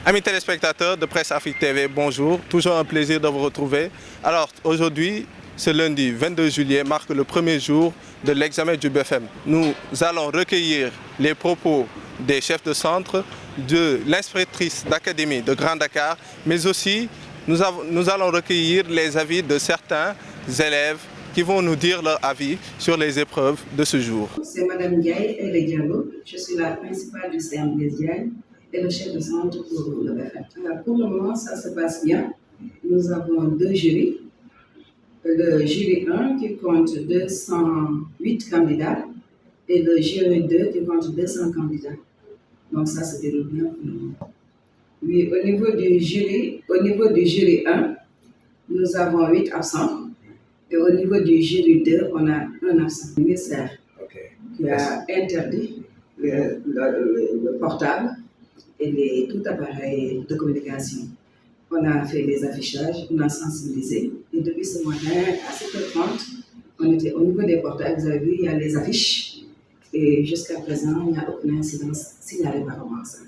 Amis téléspectateurs de Presse Afrique TV, bonjour. Toujours un plaisir de vous retrouver. Alors aujourd'hui, ce lundi 22 juillet marque le premier jour de l'examen du BFM. Nous allons recueillir les propos des chefs de centre, de l'inspectrice d'académie de Grand Dakar, mais aussi nous allons recueillir les avis de certains élèves qui vont nous dire leur avis sur les épreuves de ce jour. C'est Madame Diaye et Diallo. Je suis la principale du CM des Diaye et le chef de centre pour le BFM. Alors, pour le moment, ça se passe bien. Nous avons deux jurys. Le jury 1 qui compte 208 candidats et le jury 2 qui compte 200 candidats. Donc ça se déroule bien pour le moment. Oui, au niveau du jury 1, nous avons 8 absents. Et au niveau du jury 2, on a un absent. Le ministère qui a interdit le portable et tout appareil de communication. On a fait des affichages, on a sensibilisé. Et depuis ce matin, à 7h30, on était au niveau des portables. Vous avez vu, il y a les affiches. Et jusqu'à présent, il n'y a aucune incidence signalée par rapport à ça.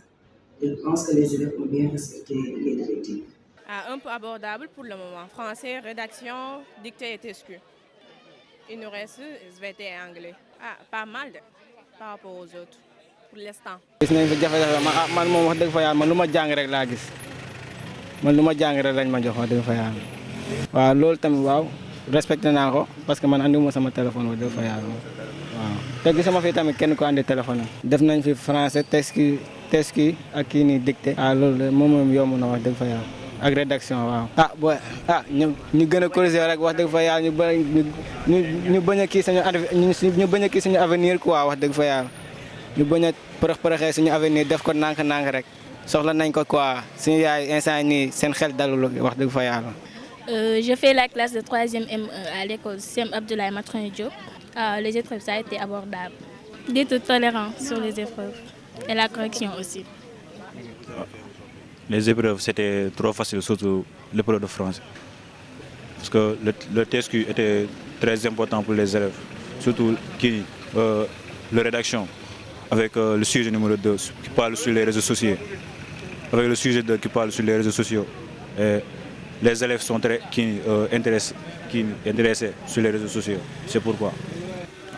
Je pense que les élèves ont bien respecté les directives. Un peu abordable pour le moment. Français, rédaction, dictée et TSQ. Il nous reste SVT et anglais. Pas mal par rapport aux autres pour l'instant. gis nañ fi jafe-jafe man moom wax dëgg fa yàlla man lu ma jàng rek laa gis man lu ma jàng rek lañ ma jox wax dëgg fa yàlla waaw loolu tamit waaw respecté naa ko parce que man andiwuma sama téléphone wax dëgg fa yàlla waaw te gisuma fi tamit kenn ko andi téléphone def nañ fi français TSQ ak kii nii dictée loolu moom yomb na wax dëgg fa yàlla ak rédaction waaw ñu gën a corriger rek wax dëgg fa yàlla ñu bañ a kii ñu bañ a kii suñu avenir quoi wax dëgg fa yàlla ñu bañ a përëxee suñu avenir def ko nànk-nànk rek soxla nañ ko quoi suñu yaay instant nii seen xel dalul wax dëgg fa yàlla. Je fais la classe de 3e M1 à l'école CEM Abdoulaye Matron Diop. Les épreuves, ça a été abordable. D'être tolérant sur les épreuves et la correction aussi. Les épreuves, c'était trop facile, surtout l'épreuve de français. Parce que le TSQ était très important pour les élèves, surtout la rédaction, avec le sujet numéro 2 qui parle sur les réseaux sociaux. Avec le sujet 2 qui parle sur les réseaux sociaux. Et les élèves sont très intéressés sur les réseaux sociaux. C'est pourquoi.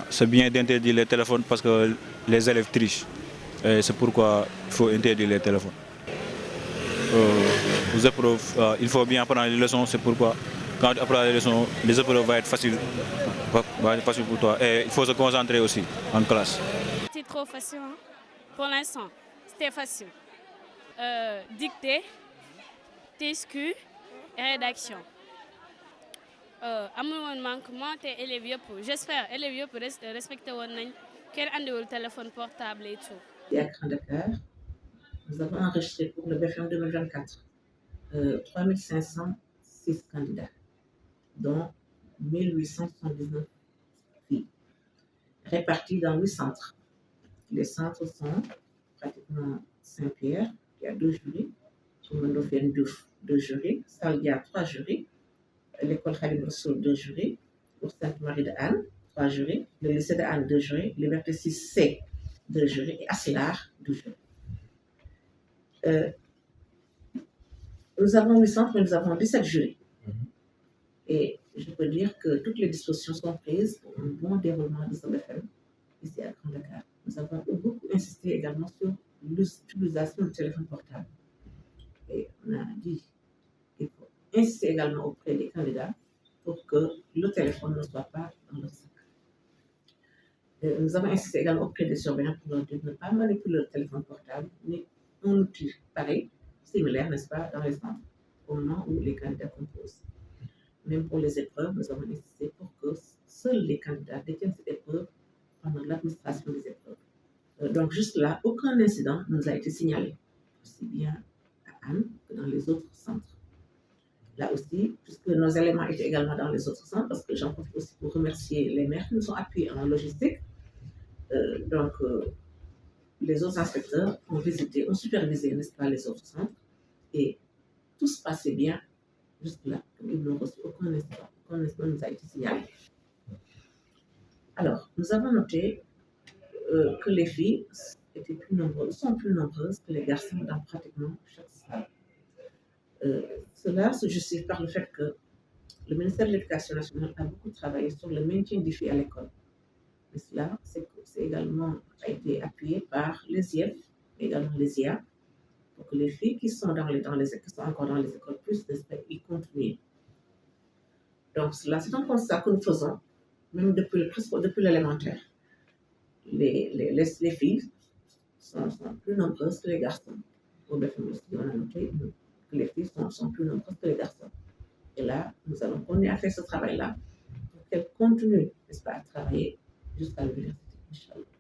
C'est bien d'interdire les téléphones parce que les élèves trichent. Et c'est pourquoi il faut interdire les téléphones. Aux épreuves, il faut bien apprendre les leçons, c'est pourquoi quand tu apprends les leçons, les épreuves vont être faciles pour toi. Et il faut se concentrer aussi en classe. C'était trop facile, hein? Pour l'instant, c'était facile. Dictée, TSQ et rédaction. Amul woon manquement te élèves yëpp j'espère élèves yëpp respecté woon nañ kenn andiwul téléphone portable et tout. Et à Grand Dakar, nous avons enregistré pour le BFM 2024 3506 candidats, dont 1879 filles, répartis dans 8 centres. Les centres sont pratiquement Saint-Pierre, il y a 2 jurys, Koumandofène 2 jurys, Saldia 3 jurys, l'école Khadim Rassoul 2 jurys, pour Sainte-Marie de Anne 3 jurys, le lycée de Anne 2 jurys, Liberté 6C 2 jurys et Assilar 2 jurys. Nous avons 8 centres, mais nous avons 17 jurys. Et je peux dire que toutes les dispositions sont prises pour un bon déroulement de ce BFM ici à Grand Dakar. Nous avons beaucoup insisté également sur l'utilisation du téléphone portable. Et on a dit qu'il faut insister également auprès des candidats pour que le téléphone ne soit pas dans leur sac. Nous avons insisté également auprès des surveillants pour leur dire de ne pas manipuler le téléphone portable, mais un outil pareil, similaire, n'est-ce pas, dans les centres, au moment où les candidats composent. Même pour les épreuves, nous avons insisté pour que seuls les candidats détiennent cette épreuve pendant l'administration des épreuves. Donc, juste là, aucun incident nous a été signalé, aussi bien à Anne que dans les autres centres. Là aussi, puisque nos éléments étaient également dans les autres centres, parce que j'en profite aussi pour remercier les maires qui nous ont appuyés en logistique. Les autres inspecteurs ont visité, ont supervisé, n'est-ce pas, les autres centres, et tout se passait bien juste là, comme ils n'ont reçu aucun incident nous a été signalé. Alors, nous avons noté que les filles sont plus nombreuses que les garçons dans pratiquement chaque salle. Cela se justifie par le fait que le ministère de l'Éducation nationale a beaucoup travaillé sur le maintien des filles à l'école. Mais cela, c'est également a été appuyé par les IEF, également les IA, pour que les filles qui sont encore dans les écoles puissent y continuer. Donc, cela, c'est un constat que nous faisons, même depuis l'élémentaire. Les filles sont plus nombreuses que les garçons. Au BFM aussi, on a noté que les filles sont plus nombreuses que les garçons. Et là, nous allons continuer à faire ce travail-là pour qu'elles continuent, n'est-ce pas, à travailler jusqu'à l'université, Inch'Allah.